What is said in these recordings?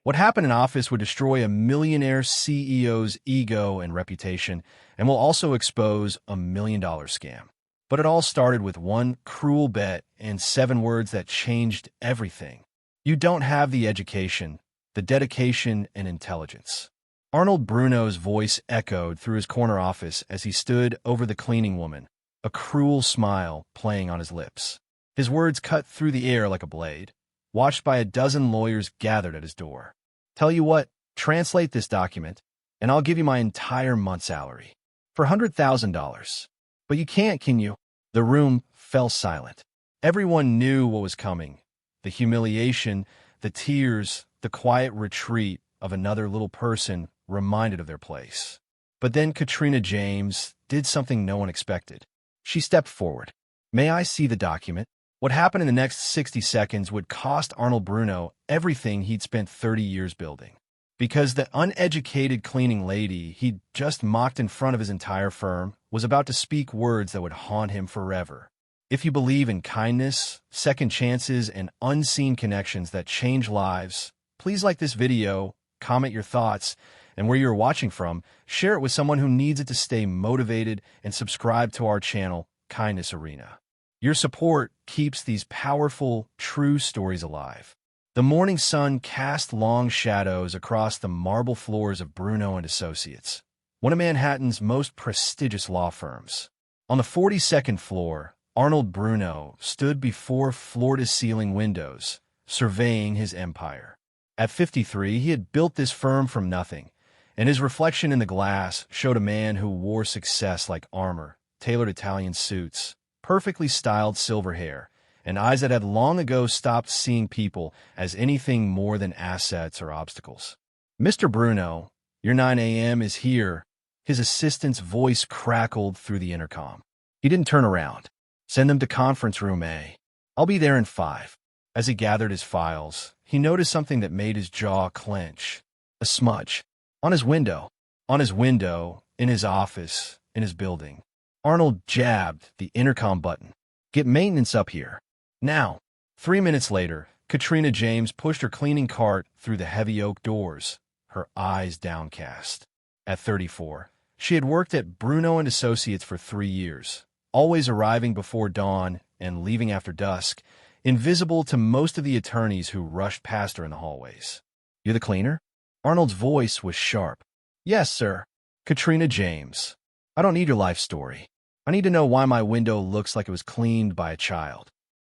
What happened in office would destroy a millionaire CEO's ego and reputation, and will also expose a $1 million scam. But it all started with one cruel bet and 7 words that changed everything. You don't have the education, the dedication, and intelligence. Arnold Bruno's voice echoed through his corner office as he stood over the cleaning woman, a cruel smile playing on his lips. His words cut through the air like a blade, watched by a dozen lawyers gathered at his door. Tell you what, translate this document, and I'll give you my entire month's salary. For $100,000. But you can't, can you? The room fell silent. Everyone knew what was coming. The humiliation, the tears, the quiet retreat of another little person reminded of their place. But then Katrina James did something no one expected. She stepped forward. May I see the document? What happened in the next 60 seconds would cost Arnold Bruno everything he'd spent 30 years building. Because the uneducated cleaning lady he'd just mocked in front of his entire firm was about to speak words that would haunt him forever. If you believe in kindness, second chances, and unseen connections that change lives, please like this video, comment your thoughts, and where you're watching from, share it with someone who needs it to stay motivated, and subscribe to our channel, Kindness Arena. Your support keeps these powerful, true stories alive. The morning sun cast long shadows across the marble floors of Bruno and Associates, one of Manhattan's most prestigious law firms. On the 42nd floor, Arnold Bruno stood before floor-to-ceiling windows, surveying his empire. At 53, he had built this firm from nothing, and his reflection in the glass showed a man who wore success like armor, tailored Italian suits, perfectly styled silver hair, and eyes that had long ago stopped seeing people as anything more than assets or obstacles. Mr. Bruno, your 9 a.m. is here. His assistant's voice crackled through the intercom. He didn't turn around. Send them to conference room A. I'll be there in 5. As he gathered his files, he noticed something that made his jaw clench. A smudge. On his window. On his window, in his office, in his building. Arnold jabbed the intercom button. Get maintenance up here. Now. 3 minutes later, Katrina James pushed her cleaning cart through the heavy oak doors, her eyes downcast. At 34, she had worked at Bruno and Associates for 3 years, always arriving before dawn and leaving after dusk, invisible to most of the attorneys who rushed past her in the hallways. You're the cleaner? Arnold's voice was sharp. Yes, sir. Katrina James. I don't need your life story. I need to know why my window looks like it was cleaned by a child.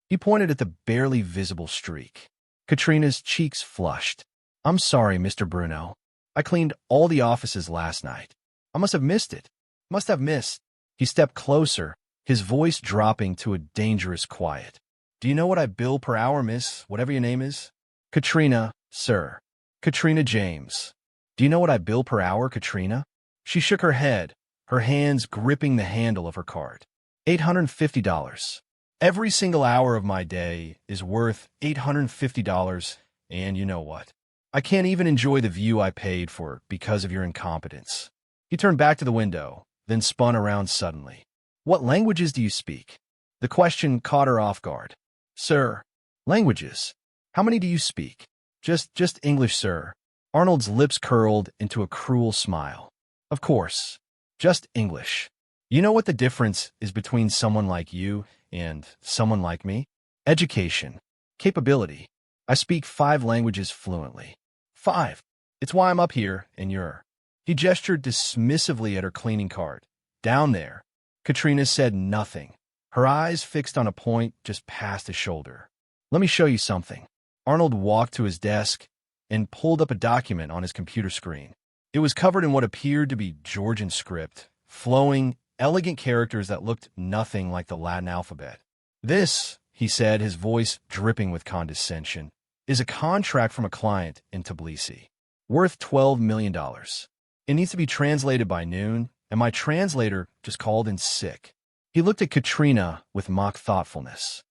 He pointed at the barely visible streak. Katrina's cheeks flushed. I'm sorry, Mr. Bruno. I cleaned all the offices last night. I must have missed it. Must have missed. He stepped closer, his voice dropping to a dangerous quiet. Do you know what I bill per hour, miss, whatever your name is? Katrina, sir. Katrina James. Do you know what I bill per hour, Katrina? She shook her head, her hands gripping the handle of her cart. $850. Every single hour of my day is worth $850, and you know what? I can't even enjoy the view I paid for because of your incompetence. He turned back to the window, then spun around suddenly. What languages do you speak? The question caught her off guard. Sir, languages. How many do you speak? Just English, sir. Arnold's lips curled into a cruel smile. Of course, just English. You know what the difference is between someone like you and someone like me? Education. Capability. I speak 5 languages fluently. 5. It's why I'm up here, and you're. He gestured dismissively at her cleaning cart. Down there. Katrina said nothing, her eyes fixed on a point just past his shoulder. Let me show you something. Arnold walked to his desk and pulled up a document on his computer screen. It was covered in what appeared to be Georgian script, flowing, elegant characters that looked nothing like the Latin alphabet. This, he said, his voice dripping with condescension, is a contract from a client in Tbilisi, worth $12 million. It needs to be translated by noon, and my translator just called in sick. He looked at Katrina with mock thoughtfulness.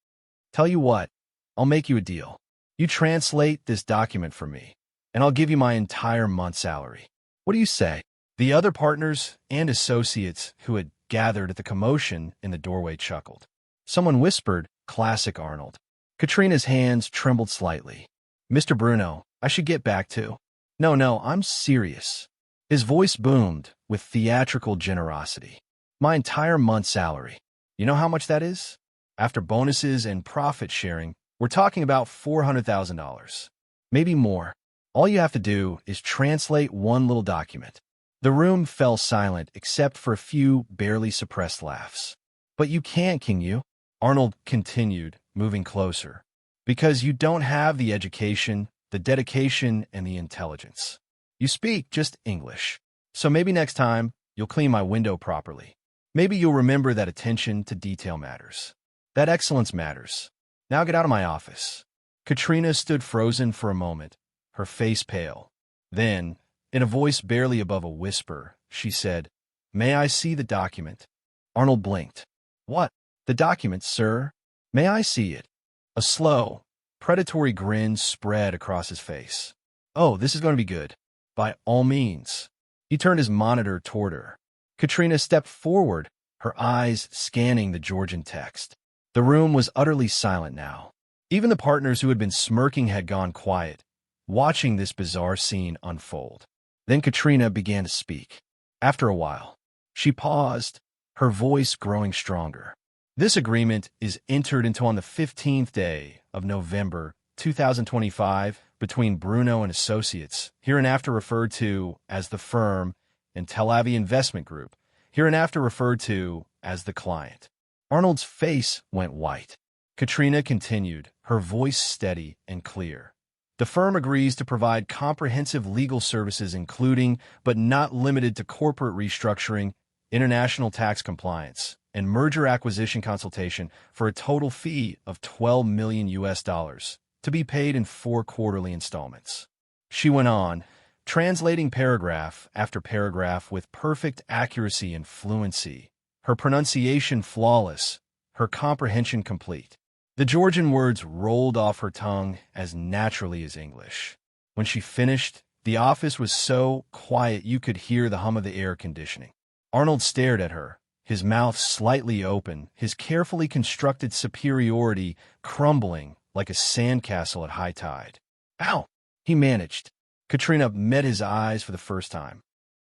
Tell you what, I'll make you a deal. You translate this document for me, and I'll give you my entire month's salary. What do you say? The other partners and associates who had gathered at the commotion in the doorway chuckled. Someone whispered, "Classic Arnold." Katrina's hands trembled slightly. Mr. Bruno, I should get back to. No, I'm serious. His voice boomed with theatrical generosity. My entire month's salary. You know how much that is? After bonuses and profit sharing, we're talking about $400,000. Maybe more. All you have to do is translate one little document. The room fell silent except for a few barely suppressed laughs. But you can't, can you? Arnold continued, moving closer. Because you don't have the education, the dedication, and the intelligence. You speak just English. So maybe next time, you'll clean my window properly. Maybe you'll remember that attention to detail matters. That excellence matters. Now get out of my office. Katrina stood frozen for a moment, her face pale. Then, in a voice barely above a whisper, she said, "May I see the document?" Arnold blinked. "What? The document, sir? May I see it?" A slow, predatory grin spread across his face. "Oh, this is going to be good. By all means." He turned his monitor toward her. Katrina stepped forward, her eyes scanning the Georgian text. The room was utterly silent now. Even the partners who had been smirking had gone quiet, watching this bizarre scene unfold. Then Katrina began to speak. After a while, she paused, her voice growing stronger. "This agreement is entered into on the 15th day of November 2025 between Bruno and Associates, hereinafter referred to as the firm, and Tel Aviv Investment Group, hereinafter referred to as the client." Arnold's face went white. Katrina continued, her voice steady and clear. "The firm agrees to provide comprehensive legal services including, but not limited to corporate restructuring, international tax compliance, and merger acquisition consultation for a total fee of $12 million to be paid in 4 quarterly installments." She went on, translating paragraph after paragraph with perfect accuracy and fluency, her pronunciation flawless, her comprehension complete. The Georgian words rolled off her tongue as naturally as English. When she finished, the office was so quiet you could hear the hum of the air conditioning. Arnold stared at her, his mouth slightly open, his carefully constructed superiority crumbling like a sandcastle at high tide. "Ow!" he managed. Katrina met his eyes for the first time.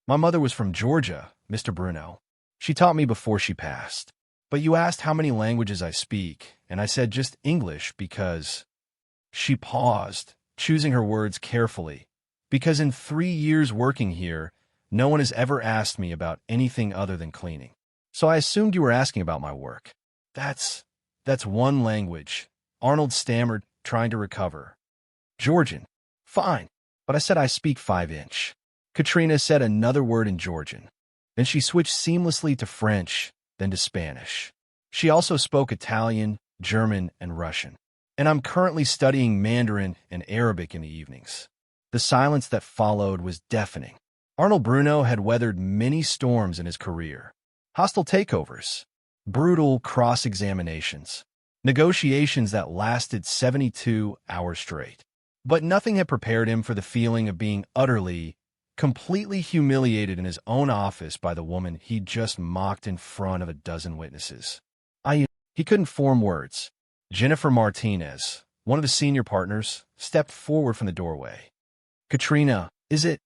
"My mother was from Georgia, Mr. Bruno. She taught me before she passed. But you asked how many languages I speak, and I said just English because—" She paused, choosing her words carefully. "Because in 3 years working here, no one has ever asked me about anything other than cleaning. So I assumed you were asking about my work." That's one language," Arnold stammered, trying to recover. "Georgian. Fine. But I said I speak 5-inch. Katrina said another word in Georgian. Then she switched seamlessly to French, then to Spanish. She also spoke Italian, German, and Russian. "And I'm currently studying Mandarin and Arabic in the evenings." The silence that followed was deafening. Arnold Bruno had weathered many storms in his career. Hostile takeovers, brutal cross-examinations, negotiations that lasted 72 hours straight. But nothing had prepared him for the feeling of being utterly, completely humiliated in his own office by the woman he'd just mocked in front of a dozen witnesses. He couldn't form words. Jennifer Martinez, one of the senior partners, stepped forward from the doorway. "Katrina, is it?"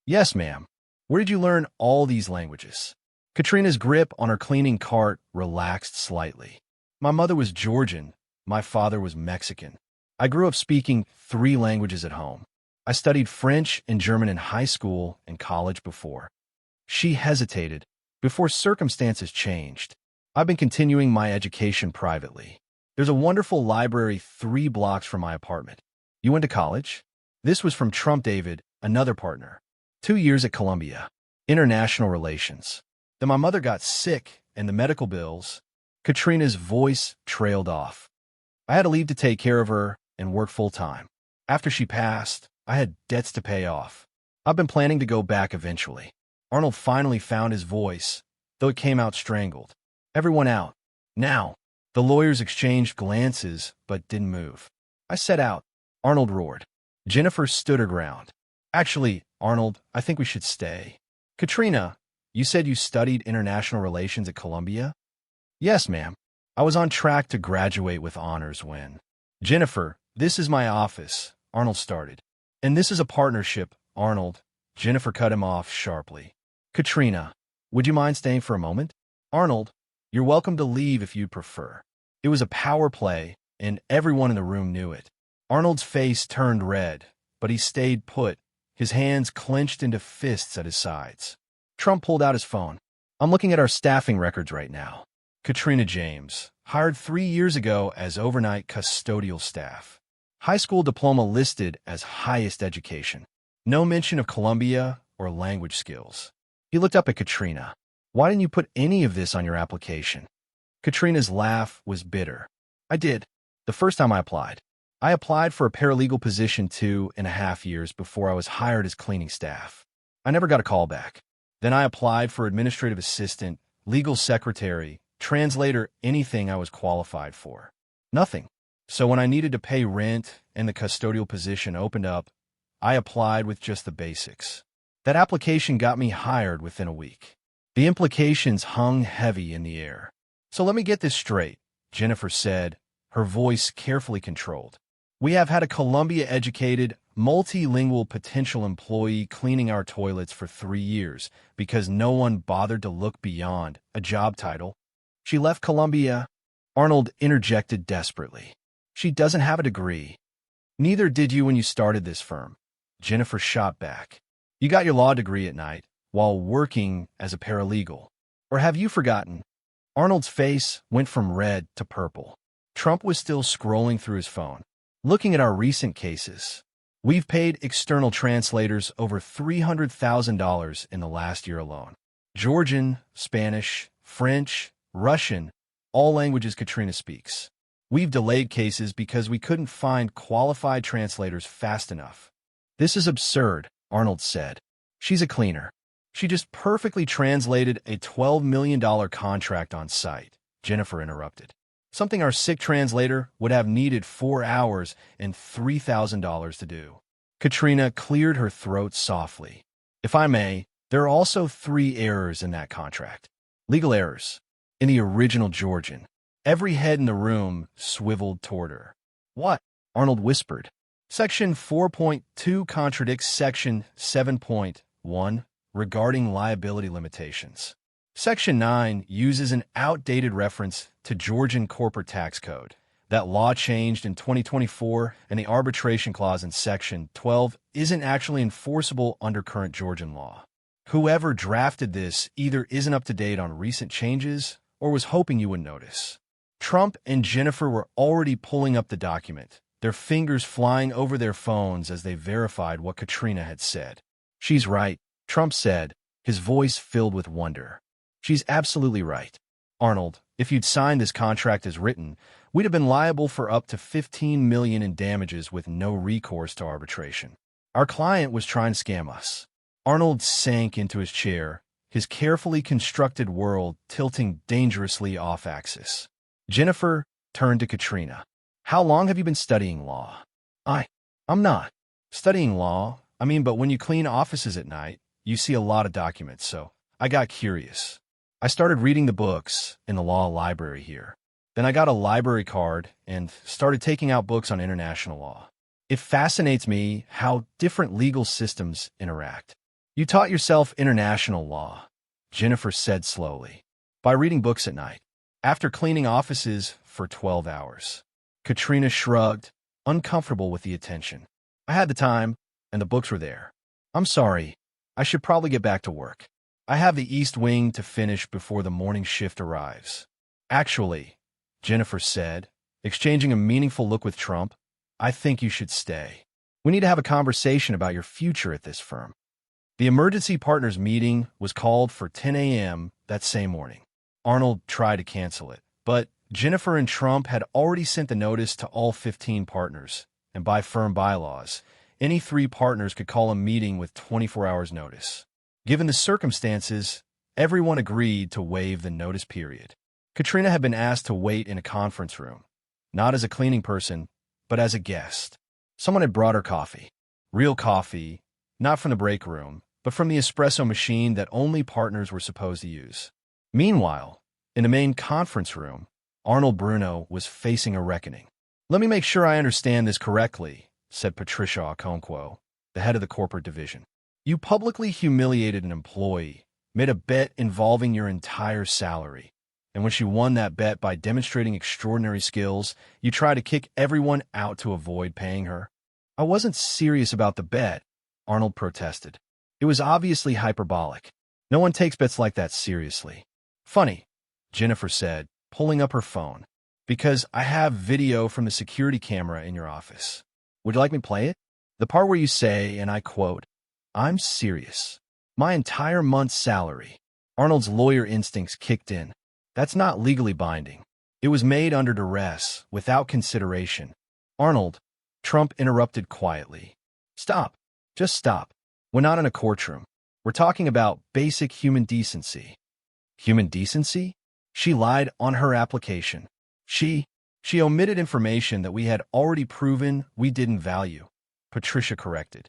"Yes, ma'am. Where did you learn all these languages?" Katrina's grip on her cleaning cart relaxed slightly. "My mother was Georgian. My father was Mexican. I grew up speaking 3 languages at home. I studied French and German in high school and college before." She hesitated, before circumstances changed. "I've been continuing my education privately. There's a wonderful library 3 blocks from my apartment." "You went to college?" This was from Trump David, another partner. 2 years at Columbia. International relations. Then my mother got sick, and the medical bills. Katrina's voice trailed off. "I had to leave to take care of her and work full-time. After she passed, I had debts to pay off. I've been planning to go back eventually." Arnold finally found his voice, though it came out strangled. "Everyone out. Now." The lawyers exchanged glances, but didn't move. "I said out," Arnold roared. Jennifer stood her ground. "Actually, Arnold, I think we should stay." "Katrina, you said you studied international relations at Columbia?" "Yes, ma'am. I was on track to graduate with honors when—" "Jennifer, this is my office," Arnold started. And this is a partnership, Arnold. Jennifer cut him off sharply. Katrina, would you mind staying for a moment? Arnold, you're welcome to leave if you'd prefer. It was a power play, and everyone in the room knew it. Arnold's face turned red, but he stayed put, his hands clenched into fists at his sides. Trump pulled out his phone. I'm looking at our staffing records right now. Katrina James, hired 3 years ago as overnight custodial staff. High school diploma listed as highest education. No mention of Columbia or language skills. He looked up at Katrina. Why didn't you put any of this on your application? Katrina's laugh was bitter. I did. The first time I applied. I applied for a paralegal position 2.5 years before I was hired as cleaning staff. I never got a call back. Then I applied for administrative assistant, legal secretary, translator, anything I was qualified for. Nothing. So when I needed to pay rent and the custodial position opened up, I applied with just the basics. That application got me hired within a week. The implications hung heavy in the air. So let me get this straight, Jennifer said, her voice carefully controlled. We have had a Columbia-educated, multilingual potential employee cleaning our toilets for 3 years because no one bothered to look beyond a job title. She left Columbia. Arnold interjected desperately. She doesn't have a degree. Neither did you when you started this firm. Jennifer shot back. You got your law degree at night while working as a paralegal. Or have you forgotten? Arnold's face went from red to purple. Trump was still scrolling through his phone. Looking at our recent cases, we've paid external translators over $300,000 in the last year alone. Georgian, Spanish, French, Russian, all languages Katrina speaks. We've delayed cases because we couldn't find qualified translators fast enough. This is absurd, Arnold said. She's a cleaner. She just perfectly translated a $12 million contract on site, Jennifer interrupted. Something our sick translator would have needed 4 hours and $3,000 to do. Katrina cleared her throat softly. If I may, there are also 3 errors in that contract. Legal errors. In the original Georgian, every head in the room swiveled toward her. What? Arnold whispered. Section 4.2 contradicts Section 7.1 regarding liability limitations. Section 9 uses an outdated reference to Georgian corporate tax code. That law changed in 2024, and the arbitration clause in Section 12 isn't actually enforceable under current Georgian law. Whoever drafted this either isn't up to date on recent changes or was hoping you would notice. Trump and Jennifer were already pulling up the document, their fingers flying over their phones as they verified what Katrina had said. She's right, Trump said, his voice filled with wonder. She's absolutely right. Arnold, if you'd signed this contract as written, we'd have been liable for up to $15 million in damages with no recourse to arbitration. Our client was trying to scam us. Arnold sank into his chair, his carefully constructed world tilting dangerously off axis. Jennifer turned to Katrina. How long have you been studying law? I'm not studying law. But when you clean offices at night, you see a lot of documents, so I got curious. I started reading the books in the law library here. Then I got a library card and started taking out books on international law. It fascinates me how different legal systems interact. You taught yourself international law, Jennifer said slowly, by reading books at night, after cleaning offices for 12 hours. Katrina shrugged, uncomfortable with the attention. I had the time, and the books were there. I'm sorry. I should probably get back to work. I have the East Wing to finish before the morning shift arrives. Actually, Jennifer said, exchanging a meaningful look with Trump, I think you should stay. We need to have a conversation about your future at this firm. The emergency partners meeting was called for 10 a.m. that same morning. Arnold tried to cancel it, but Jennifer and Trump had already sent the notice to all 15 partners, and by firm bylaws, any 3 partners could call a meeting with 24 hours notice. Given the circumstances, everyone agreed to waive the notice period. Katrina had been asked to wait in a conference room, not as a cleaning person, but as a guest. Someone had brought her coffee. Real coffee, not from the break room, but from the espresso machine that only partners were supposed to use. Meanwhile, in the main conference room, Arnold Bruno was facing a reckoning. Let me make sure I understand this correctly, said Patricia Okonkwo, the head of the corporate division. You publicly humiliated an employee, made a bet involving your entire salary. And when she won that bet by demonstrating extraordinary skills, you try to kick everyone out to avoid paying her. I wasn't serious about the bet, Arnold protested. It was obviously hyperbolic. No one takes bets like that seriously. Funny, Jennifer said, pulling up her phone. Because I have video from the security camera in your office. Would you like me to play it? The part where you say, and I quote, "I'm serious. My entire month's salary." Arnold's lawyer instincts kicked in. That's not legally binding. It was made under duress, without consideration. Arnold, Trump interrupted quietly. Stop. Just stop. We're not in a courtroom. We're talking about basic human decency. Human decency? She lied on her application. She omitted information that we had already proven we didn't value, Patricia corrected.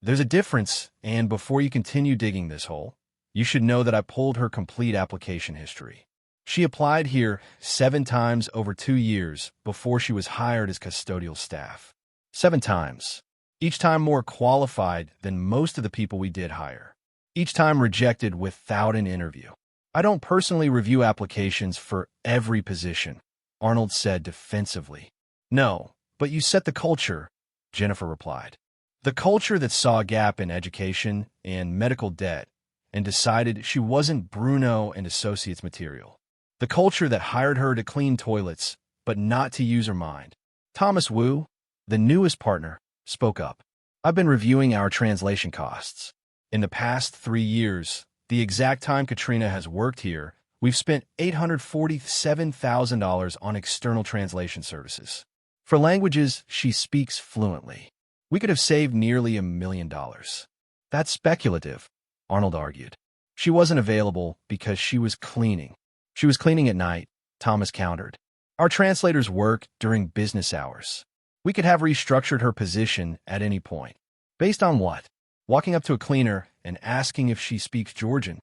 There's a difference, and before you continue digging this hole, you should know that I pulled her complete application history. She applied here 7 times over 2 years before she was hired as custodial staff. 7 times. Each time more qualified than most of the people we did hire. Each time rejected without an interview. I don't personally review applications for every position, Arnold said defensively. No, but you set the culture, Jennifer replied. The culture that saw a gap in education and medical debt and decided she wasn't Bruno and Associates material. The culture that hired her to clean toilets, but not to use her mind. Thomas Wu, the newest partner, spoke up. I've been reviewing our translation costs. In the past 3 years, the exact time Katrina has worked here, we've spent $847,000 on external translation services. For languages she speaks fluently. We could have saved nearly $1 million. That's speculative, Arnold argued. She wasn't available because she was cleaning. She was cleaning at night, Thomas countered. Our translators work during business hours. We could have restructured her position at any point. Based on what? Walking up to a cleaner and asking if she speaks Georgian.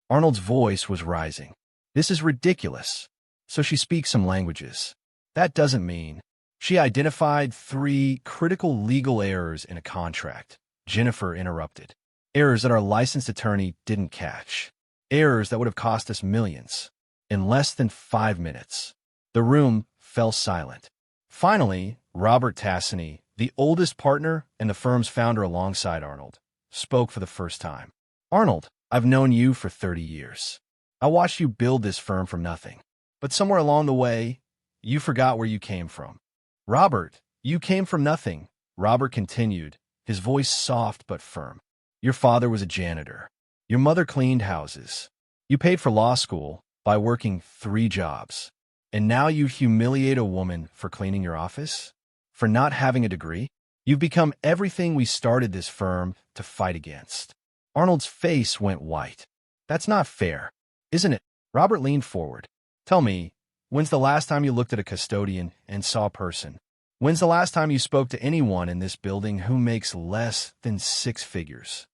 Arnold's voice was rising. This is ridiculous. So she speaks some languages. That doesn't mean. She identified 3 critical legal errors in a contract. Jennifer interrupted. Errors that our licensed attorney didn't catch. Errors that would have cost us millions. In less than 5 minutes. The room fell silent. Finally, Robert Tassany, the oldest partner and the firm's founder alongside Arnold, spoke for the first time. Arnold, I've known you for 30 years. I watched you build this firm from nothing. But somewhere along the way, you forgot where you came from. Robert, you came from nothing, Robert continued, his voice soft but firm. Your father was a janitor. Your mother cleaned houses. You paid for law school by working 3 jobs. And now you humiliate a woman for cleaning your office? For not having a degree? You've become everything we started this firm to fight against. Arnold's face went white. That's not fair, isn't it? Robert leaned forward. Tell me, when's the last time you looked at a custodian and saw a person? When's the last time you spoke to anyone in this building who makes less than 6 figures?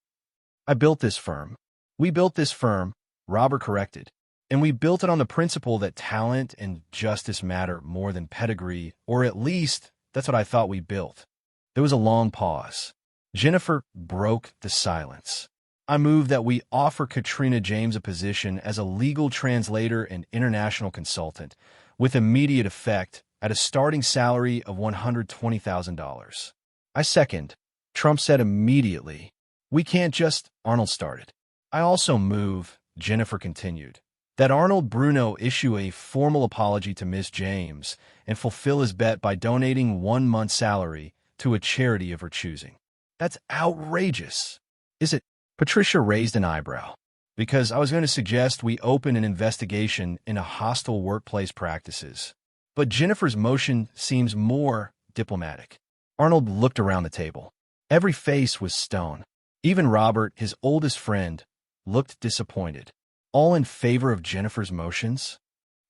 I built this firm. We built this firm, Robert corrected. And we built it on the principle that talent and justice matter more than pedigree, or at least that's what I thought we built. There was a long pause. Jennifer broke the silence. I move that we offer Katrina James a position as a legal translator and international consultant with immediate effect at a starting salary of $120,000. I second, Trump said immediately. We can't just, Arnold started. I also move, Jennifer continued, that Arnold Bruno issue a formal apology to Miss James and fulfill his bet by donating 1 month's salary to a charity of her choosing. That's outrageous. Is it? Patricia raised an eyebrow. Because I was going to suggest we open an investigation into hostile workplace practices. But Jennifer's motion seems more diplomatic. Arnold looked around the table. Every face was stone. Even Robert, his oldest friend, looked disappointed. All in favor of Jennifer's motions?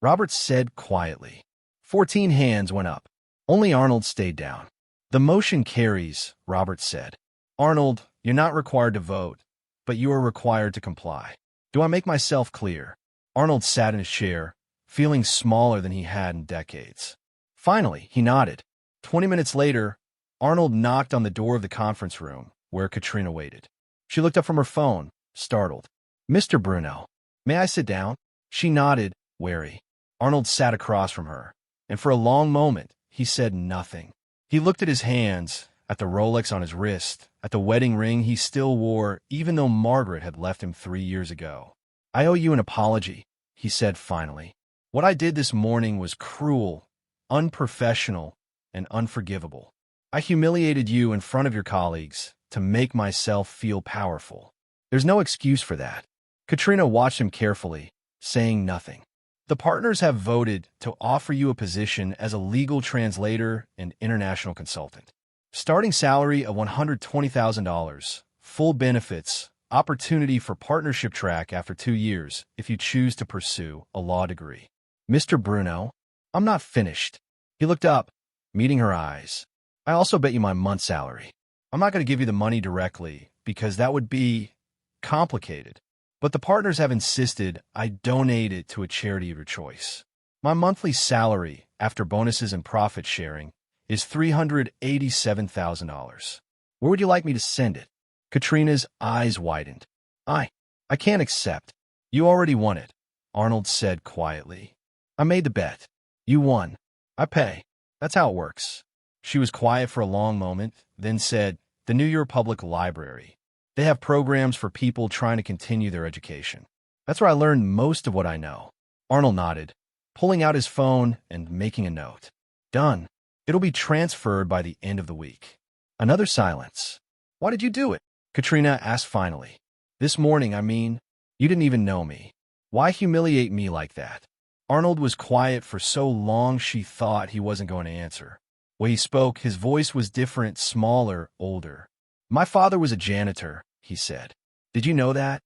Robert said quietly. 14 hands went up. Only Arnold stayed down. The motion carries, Robert said. Arnold, you're not required to vote, but you are required to comply. Do I make myself clear? Arnold sat in his chair, feeling smaller than he had in decades. Finally, he nodded. 20 minutes later, Arnold knocked on the door of the conference room, where Katrina waited. She looked up from her phone, startled. "Mr. Bruno, may I sit down?" She nodded, wary. Arnold sat across from her, and for a long moment, he said nothing. He looked at his hands, at the Rolex on his wrist, at the wedding ring he still wore even though Margaret had left him 3 years ago. "I owe you an apology," he said finally. "What I did this morning was cruel, unprofessional, and unforgivable. I humiliated you in front of your colleagues to make myself feel powerful. There's no excuse for that." Katrina watched him carefully, saying nothing. "The partners have voted to offer you a position as a legal translator and international consultant. Starting salary of $120,000, full benefits, opportunity for partnership track after 2 years if you choose to pursue a law degree." "Mr. Bruno, I'm not finished." He looked up, meeting her eyes. "I also bet you my month's salary. I'm not going to give you the money directly because that would be complicated. But the partners have insisted I donate it to a charity of your choice. My monthly salary, after bonuses and profit sharing, is $387,000. Where would you like me to send it?" Katrina's eyes widened. I can't accept." "You already won it," Arnold said quietly. "I made the bet. You won. I pay. That's how it works." She was quiet for a long moment, then said, "The New York Public Library. They have programs for people trying to continue their education. That's where I learned most of what I know." Arnold nodded, pulling out his phone and making a note. "Done. It'll be transferred by the end of the week." Another silence. "Why did you do it?" Katrina asked finally. "This morning, I mean. You didn't even know me. Why humiliate me like that?" Arnold was quiet for so long she thought he wasn't going to answer. When he spoke, his voice was different, smaller, older. "My father was a janitor," he said. "Did you know that?"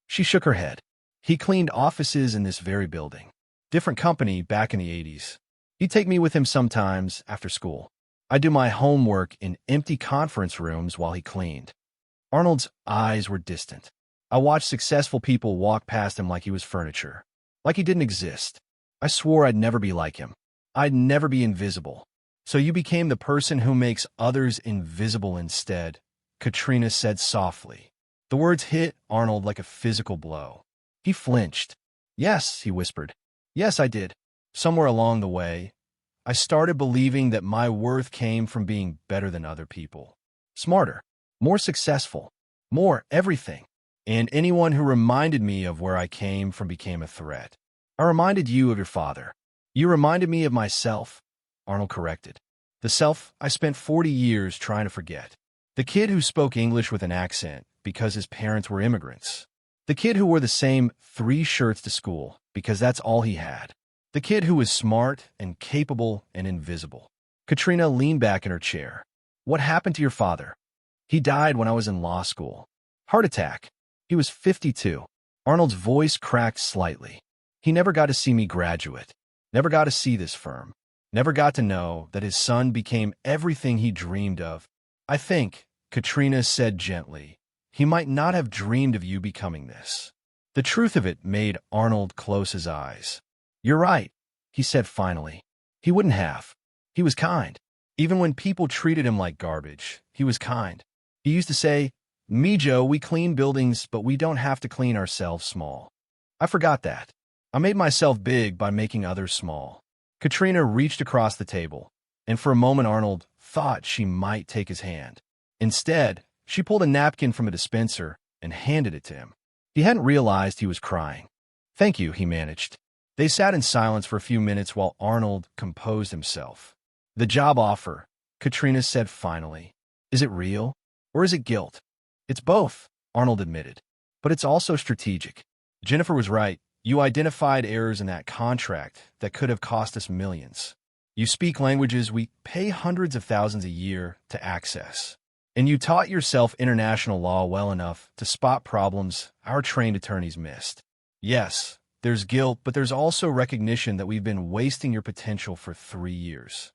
She shook her head. "He cleaned offices in this very building. Different company back in the 80s. He'd take me with him sometimes after school. I'd do my homework in empty conference rooms while he cleaned." Arnold's eyes were distant. "I watched successful people walk past him like he was furniture, like he didn't exist. I swore I'd never be like him. I'd never be invisible. So you became the person who makes others invisible instead," Katrina said softly. The words hit Arnold like a physical blow. He flinched. "Yes," he whispered. "Yes, I did. Somewhere along the way, I started believing that my worth came from being better than other people. Smarter, more successful, more everything. And anyone who reminded me of where I came from became a threat. I reminded you of your father. You reminded me of myself," Arnold corrected. "The self I spent 40 years trying to forget. The kid who spoke English with an accent because his parents were immigrants. The kid who wore the same 3 shirts to school because that's all he had. The kid who was smart and capable and invisible." Katrina leaned back in her chair. "What happened to your father?" "He died when I was in law school. Heart attack. He was 52. Arnold's voice cracked slightly. "He never got to see me graduate. Never got to see this firm. Never got to know that his son became everything he dreamed of. I think," Katrina said gently, "he might not have dreamed of you becoming this." The truth of it made Arnold close his eyes. "You're right," he said finally. "He wouldn't have. He was kind. Even when people treated him like garbage, he was kind. He used to say, 'Me, Joe, we clean buildings, but we don't have to clean ourselves small.' I forgot that. I made myself big by making others small." Katrina reached across the table, and for a moment Arnold thought she might take his hand. Instead, she pulled a napkin from a dispenser and handed it to him. He hadn't realized he was crying. "Thank you," he managed. They sat in silence for a few minutes while Arnold composed himself. "The job offer," Katrina said finally. "Is it real, or is it guilt?" "It's both," Arnold admitted. "But it's also strategic. Jennifer was right. You identified errors in that contract that could have cost us millions. You speak languages we pay hundreds of thousands a year to access. And you taught yourself international law well enough to spot problems our trained attorneys missed. Yes, there's guilt, but there's also recognition that we've been wasting your potential for 3 years."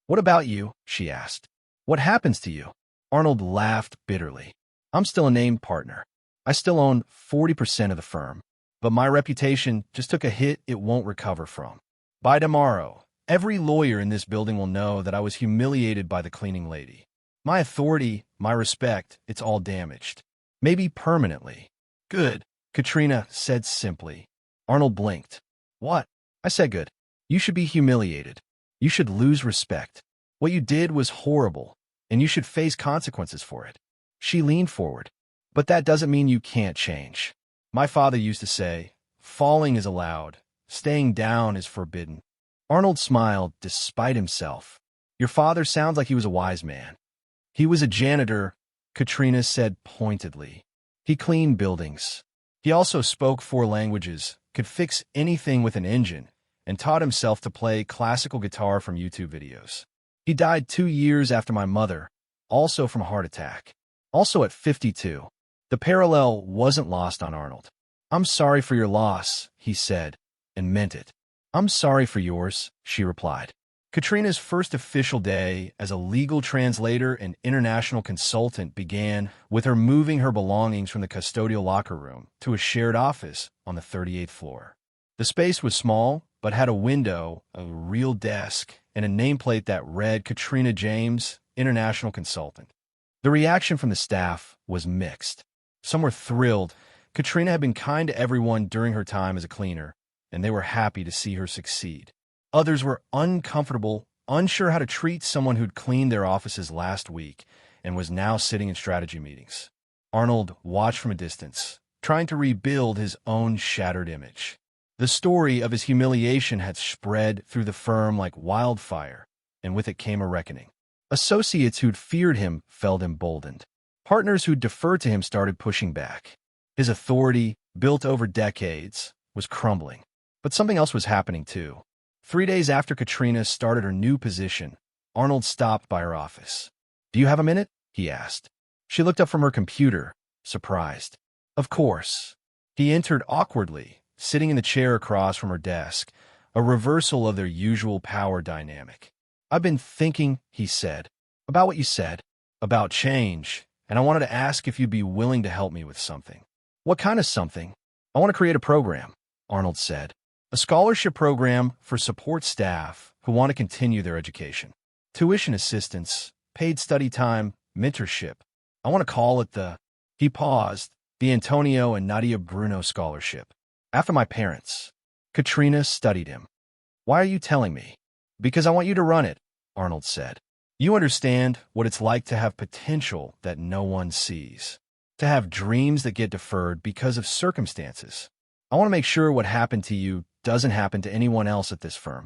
"What about you?" she asked. "What happens to you?" Arnold laughed bitterly. "I'm still a named partner. I still own 40% of the firm. But my reputation just took a hit it won't recover from. By tomorrow, every lawyer in this building will know that I was humiliated by the cleaning lady. My authority, my respect, it's all damaged. Maybe permanently. Good, Katrina said simply. Arnold blinked. What? I said good. You should be humiliated. You should lose respect. What you did was horrible, and you should face consequences for it. She leaned forward. But that doesn't mean you can't change. My father used to say, falling is allowed, staying down is forbidden. Arnold smiled despite himself. Your father sounds like he was a wise man. He was a janitor, Katrina said pointedly. He cleaned buildings. He also spoke 4 languages, could fix anything with an engine, and taught himself to play classical guitar from YouTube videos. He died 2 years after my mother, also from a heart attack. Also at 52. The parallel wasn't lost on Arnold. I'm sorry for your loss, he said, and meant it. I'm sorry for yours, she replied. Katrina's first official day as a legal translator and international consultant began with her moving her belongings from the custodial locker room to a shared office on the 38th floor. The space was small, but had a window, a real desk, and a nameplate that read Katrina James, International Consultant. The reaction from the staff was mixed. Some were thrilled. Katrina had been kind to everyone during her time as a cleaner, and they were happy to see her succeed. Others were uncomfortable, unsure how to treat someone who'd cleaned their offices last week and was now sitting in strategy meetings. Arnold watched from a distance, trying to rebuild his own shattered image. The story of his humiliation had spread through the firm like wildfire, and with it came a reckoning. Associates who'd feared him felt emboldened. Partners who'd deferred to him started pushing back. His authority, built over decades, was crumbling. But something else was happening too. 3 days after Katrina started her new position, Arnold stopped by her office. Do you have a minute? He asked. She looked up from her computer, surprised. Of course. He entered awkwardly, sitting in the chair across from her desk, a reversal of their usual power dynamic. I've been thinking, he said, about what you said, about change, and I wanted to ask if you'd be willing to help me with something. What kind of something? I want to create a program, Arnold said. A scholarship program for support staff who want to continue their education. Tuition assistance, paid study time, mentorship. I want to call it he paused, the Antonio and Nadia Bruno Scholarship. After my parents. Katrina studied him. Why are you telling me? Because I want you to run it, Arnold said. You understand what it's like to have potential that no one sees. To have dreams that get deferred because of circumstances. I want to make sure what happened to you doesn't happen to anyone else at this firm.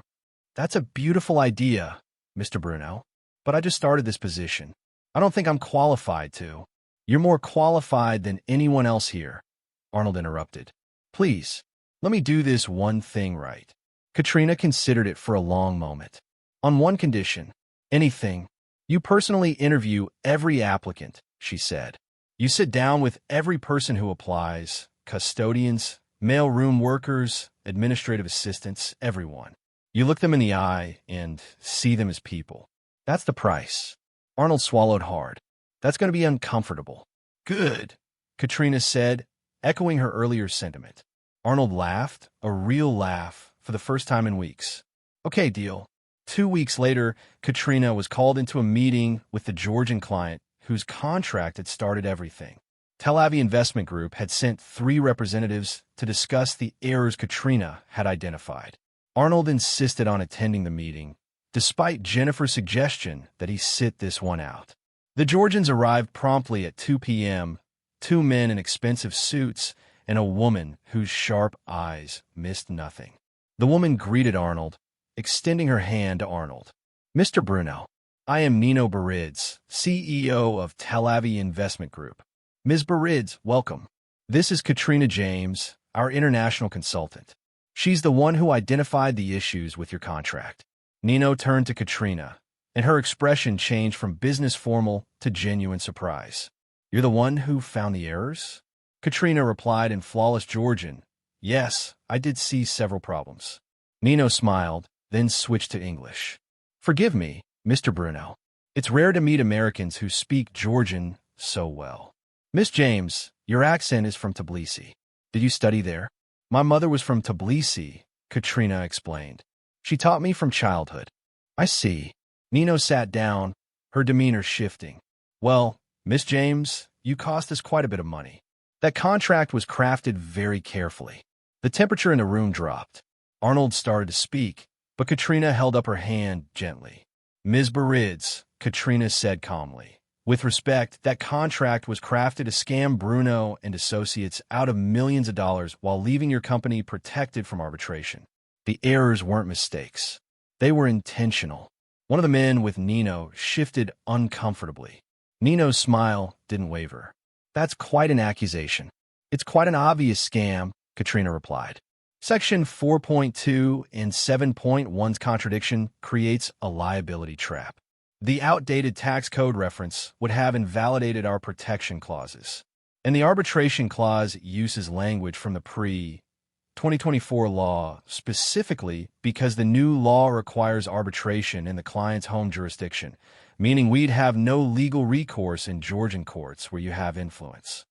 That's a beautiful idea, Mr. Bruno. But I just started this position. I don't think I'm qualified to. You're more qualified than anyone else here, Arnold interrupted. Please, let me do this one thing right. Katrina considered it for a long moment. On one condition, anything. You personally interview every applicant, she said. You sit down with every person who applies, custodians, mailroom workers, administrative assistants, everyone. You look them in the eye and see them as people. That's the price. Arnold swallowed hard. That's going to be uncomfortable. Good, Katrina said, echoing her earlier sentiment. Arnold laughed, a real laugh, for the first time in weeks. Okay, deal. 2 weeks later, Katrina was called into a meeting with the Georgian client whose contract had started everything. Tel Aviv Investment Group had sent 3 representatives to discuss the errors Katrina had identified. Arnold insisted on attending the meeting, despite Jennifer's suggestion that he sit this one out. The Georgians arrived promptly at 2 p.m., 2 men in expensive suits and a woman whose sharp eyes missed nothing. The woman greeted Arnold, extending her hand to Arnold. Mr. Bruno, I am Nino Barids, CEO of Tel Aviv Investment Group. Ms. Barids, welcome. This is Katrina James, our international consultant. She's the one who identified the issues with your contract. Nino turned to Katrina, and her expression changed from business formal to genuine surprise. You're the one who found the errors? Katrina replied in flawless Georgian. Yes, I did see several problems. Nino smiled, then switched to English. Forgive me, Mr. Bruno. It's rare to meet Americans who speak Georgian so well. Miss James, your accent is from Tbilisi. Did you study there? My mother was from Tbilisi, Katrina explained. She taught me from childhood. I see. Nino sat down, her demeanor shifting. Well, Miss James, you cost us quite a bit of money. That contract was crafted very carefully. The temperature in the room dropped. Arnold started to speak, but Katrina held up her hand gently. Ms. Barids, Katrina said calmly. With respect, that contract was crafted to scam Bruno and associates out of millions of dollars while leaving your company protected from arbitration. The errors weren't mistakes. They were intentional. One of the men with Nino shifted uncomfortably. Nino's smile didn't waver. That's quite an accusation. It's quite an obvious scam, Katrina replied. Section 4.2 and 7.1's contradiction creates a liability trap. The outdated tax code reference would have invalidated our protection clauses. And the arbitration clause uses language from the pre-2024 law specifically because the new law requires arbitration in the client's home jurisdiction, meaning we'd have no legal recourse in Georgian courts where you have influence.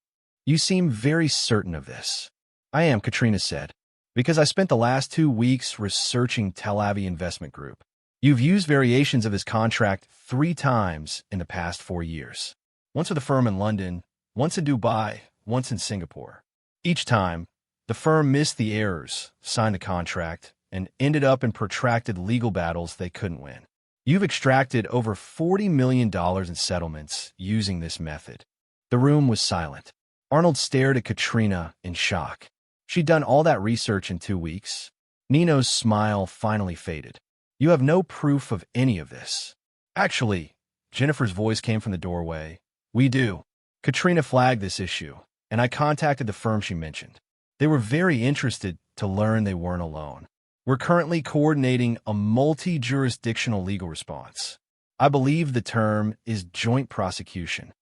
You seem very certain of this. I am, Katrina said, because I spent the last 2 weeks researching Tel Aviv Investment Group. You've used variations of this contract 3 times in the past 4 years. Once with a firm in London, once in Dubai, once in Singapore. Each time, the firm missed the errors, signed the contract, and ended up in protracted legal battles they couldn't win. You've extracted over $40 million in settlements using this method. The room was silent. Arnold stared at Katrina in shock. She'd done all that research in 2 weeks. Nino's smile finally faded. You have no proof of any of this. Actually, Jennifer's voice came from the doorway. We do. Katrina flagged this issue, and I contacted the firm she mentioned. They were very interested to learn they weren't alone. We're currently coordinating a multi-jurisdictional legal response. I believe the term is joint prosecution.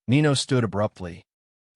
Nino stood abruptly.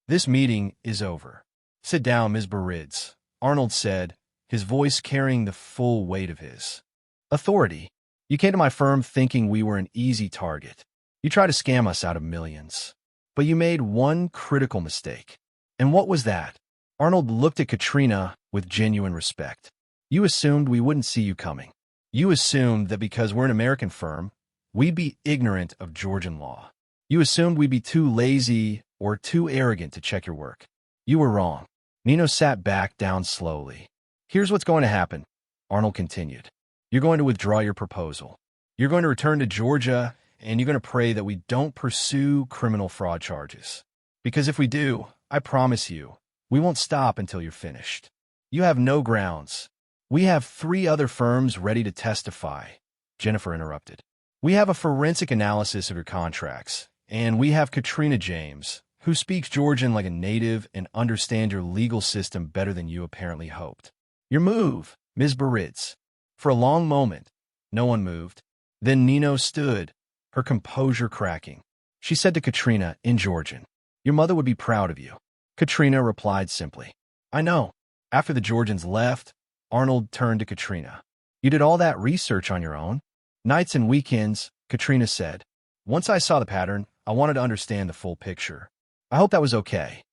This meeting is over. Sit down, Ms. Barids, Arnold said, his voice carrying the full weight of his authority. You came to my firm thinking we were an easy target. You tried to scam us out of millions. But you made one critical mistake. And what was that? Arnold looked at Katrina with genuine respect. You assumed we wouldn't see you coming. You assumed that because we're an American firm, we'd be ignorant of Georgian law. You assumed we'd be too lazy or too arrogant to check your work. You were wrong. Nino sat back down slowly. Here's what's going to happen, Arnold continued. You're going to withdraw your proposal. You're going to return to Georgia, and you're going to pray that we don't pursue criminal fraud charges. Because if we do, I promise you, we won't stop until you're finished. You have no grounds. We have 3 other firms ready to testify, Jennifer interrupted. We have a forensic analysis of your contracts, and we have Katrina James, who speaks Georgian like a native and understands your legal system better than you apparently hoped. Your move, Ms. Barids. For a long moment, no one moved. Then Nino stood, her composure cracking. She said to Katrina in Georgian, "Your mother would be proud of you." Katrina replied simply, "I know." After the Georgians left, Arnold turned to Katrina. "You did all that research on your own?" "Nights and weekends," Katrina said. "Once I saw the pattern, I wanted to understand the full picture. I hope that was okay."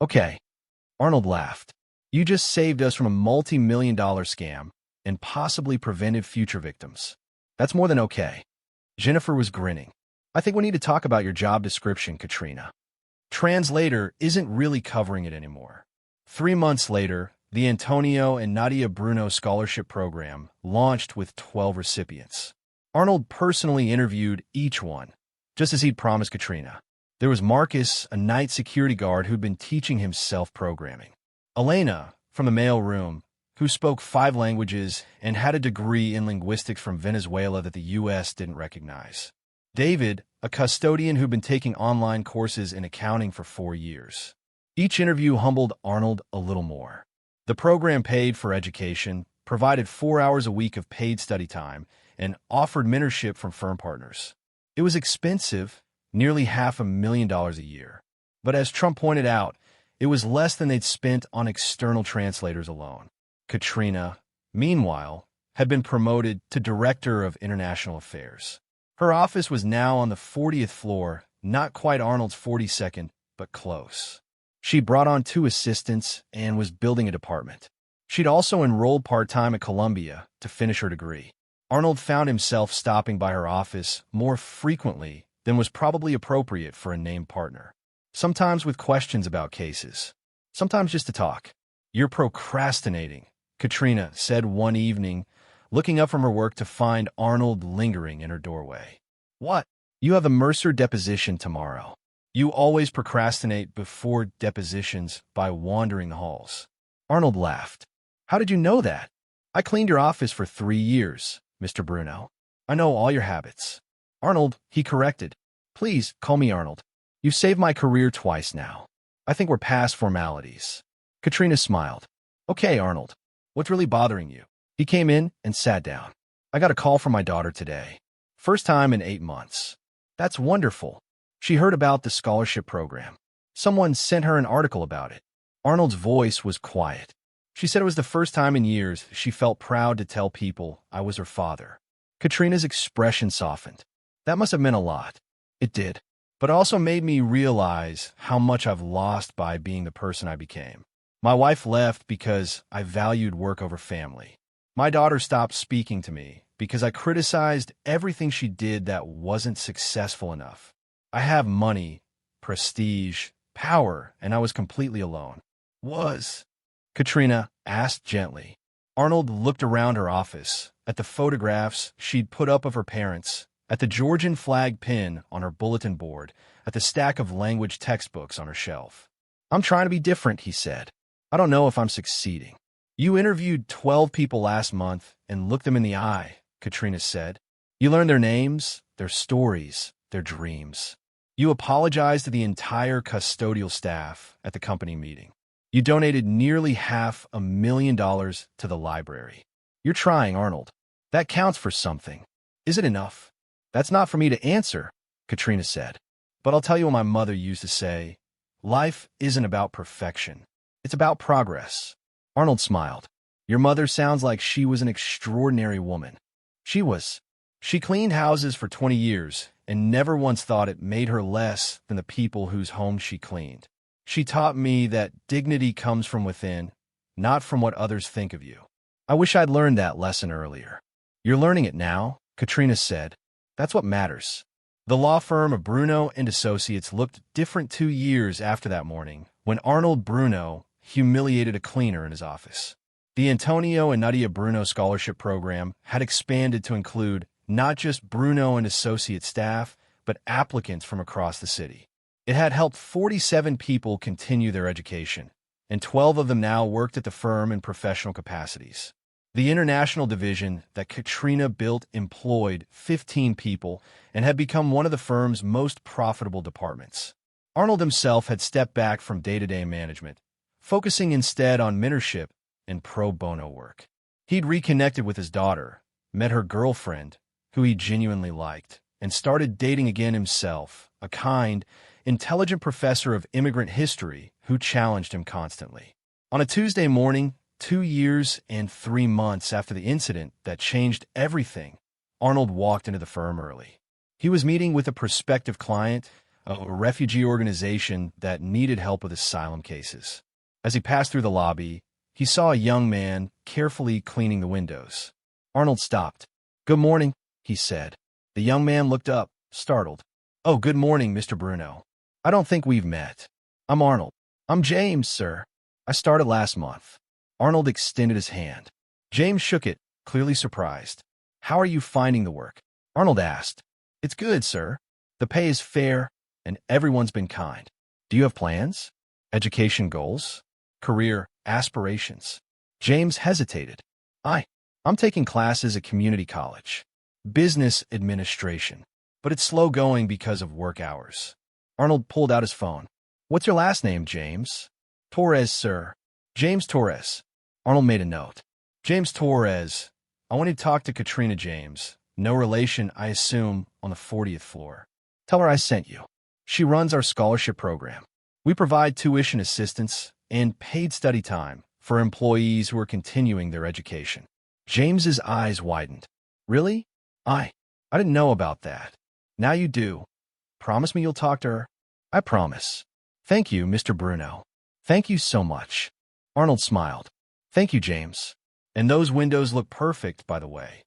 "Okay." Arnold laughed. "You just saved us from a multi-million-dollar scam and possibly prevented future victims. That's more than okay." Jennifer was grinning. "I think we need to talk about your job description, Katrina. Translator isn't really covering it anymore." 3 months later, the Antonio and Nadia Bruno Scholarship Program launched with 12 recipients. Arnold personally interviewed each one, just as he'd promised Katrina. There was Marcus, a night security guard who'd been teaching himself programming. Elena, from the mail room, who spoke 5 languages and had a degree in linguistics from Venezuela that the U.S. didn't recognize. David, a custodian who'd been taking online courses in accounting for 4 years. Each interview humbled Arnold a little more. The program paid for education, provided 4 hours a week of paid study time, and offered mentorship from firm partners. It was expensive, nearly $500,000 a year. But as Trump pointed out, it was less than they'd spent on external translators alone. Katrina, meanwhile, had been promoted to Director of International Affairs. Her office was now on the 40th floor, not quite Arnold's 42nd, but close. She brought on 2 assistants and was building a department. She'd also enrolled part-time at Columbia to finish her degree. Arnold found himself stopping by her office more frequently then was probably appropriate for a named partner. Sometimes with questions about cases. Sometimes just to talk. "You're procrastinating," Katrina said one evening, looking up from her work to find Arnold lingering in her doorway. "What? You have a Mercer deposition tomorrow. You always procrastinate before depositions by wandering the halls." Arnold laughed. "How did you know that?" "I cleaned your office for 3 years, Mr. Bruno. I know all your habits." "Arnold," he corrected. "Please call me Arnold. You've saved my career twice now. I think we're past formalities." Katrina smiled. "Okay, Arnold. What's really bothering you?" He came in and sat down. "I got a call from my daughter today. First time in 8 months. That's wonderful. She heard about the scholarship program. Someone sent her an article about it." Arnold's voice was quiet. "She said it was the first time in years she felt proud to tell people I was her father." Katrina's expression softened. "That must have meant a lot." "It did. But it also made me realize how much I've lost by being the person I became. My wife left because I valued work over family. My daughter stopped speaking to me because I criticized everything she did that wasn't successful enough. I have money, prestige, power, and I was completely alone." "Was?" Katrina asked gently. Arnold looked around her office, at the photographs she'd put up of her parents, at the Georgian flag pin on her bulletin board, at the stack of language textbooks on her shelf. "I'm trying to be different," he said. "I don't know if I'm succeeding." "You interviewed 12 people last month and looked them in the eye," Katrina said. "You learned their names, their stories, their dreams. You apologized to the entire custodial staff at the company meeting. You donated nearly $500,000 to the library. You're trying, Arnold. That counts for something. Is it enough?" "That's not for me to answer," Katrina said. "But I'll tell you what my mother used to say. Life isn't about perfection. It's about progress." Arnold smiled. "Your mother sounds like she was an extraordinary woman." "She was. She cleaned houses for 20 years and never once thought it made her less than the people whose homes she cleaned. She taught me that dignity comes from within, not from what others think of you. I wish I'd learned that lesson earlier." "You're learning it now," Katrina said. "That's what matters." The law firm of Bruno and Associates looked different 2 years after that morning when Arnold Bruno humiliated a cleaner in his office. The Antonio and Nadia Bruno Scholarship Program had expanded to include not just Bruno and Associates staff, but applicants from across the city. It had helped 47 people continue their education, and 12 of them now worked at the firm in professional capacities. The international division that Katrina built employed 15 people and had become one of the firm's most profitable departments. Arnold himself had stepped back from day-to-day management, focusing instead on mentorship and pro bono work. He'd reconnected with his daughter, met her girlfriend, who he genuinely liked, and started dating again himself, a kind, intelligent professor of immigrant history who challenged him constantly. On a Tuesday morning, 2 years and 3 months after the incident that changed everything, Arnold walked into the firm early. He was meeting with a prospective client, a refugee organization that needed help with asylum cases. As he passed through the lobby, he saw a young man carefully cleaning the windows. Arnold stopped. "Good morning," he said. The young man looked up, startled. "Oh, good morning, Mr. Bruno. I don't think we've met." "I'm Arnold." "I'm James, sir. I started last month." Arnold extended his hand. James shook it, clearly surprised. "How are you finding the work?" Arnold asked. "It's good, sir. The pay is fair, and everyone's been kind." "Do you have plans? Education goals? Career aspirations?" James hesitated. I'm taking classes at community college. Business administration. But it's slow going because of work hours." Arnold pulled out his phone. "What's your last name, James?" "Torres, sir." "James Torres." Arnold made a note. "James Torres. I want to talk to Katrina James. No relation, I assume, on the 40th floor. Tell her I sent you. She runs our scholarship program. We provide tuition assistance and paid study time for employees who are continuing their education." James's eyes widened. "Really? I didn't know about that. Now you do. Promise me you'll talk to her?" "I promise." "Thank you, Mr. Bruno. Thank you so much." Arnold smiled. "Thank you, James. And those windows look perfect, by the way."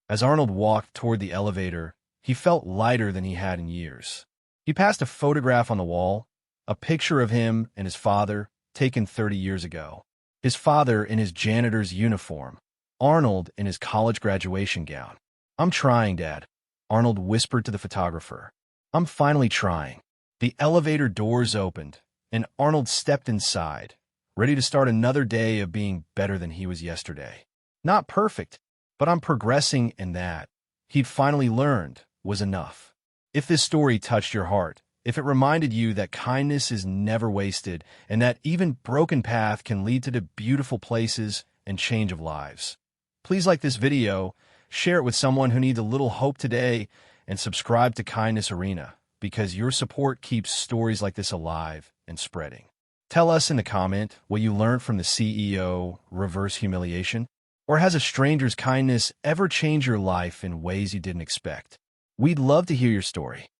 As Arnold walked toward the elevator, He felt lighter than he had in years. He passed a photograph on the wall, a picture of him and his father, taken 30 years ago. His father in his janitor's uniform, Arnold in his college graduation gown. "I'm trying, Dad," Arnold whispered to the photographer. "I'm finally trying." The elevator doors opened, and Arnold stepped inside, ready to start another day of being better than he was yesterday. Not perfect, but I'm progressing, and that, he'd finally learned, was enough. If this story touched your heart, if it reminded you that kindness is never wasted and that even broken path can lead to the beautiful places and change of lives, please like this video, share it with someone who needs a little hope today, and subscribe to Kindness Arena, because your support keeps stories like this alive and spreading. Tell us in the comment what you learned from the CEO reverse humiliation, or has a stranger's kindness ever changed your life in ways you didn't expect? We'd love to hear your story.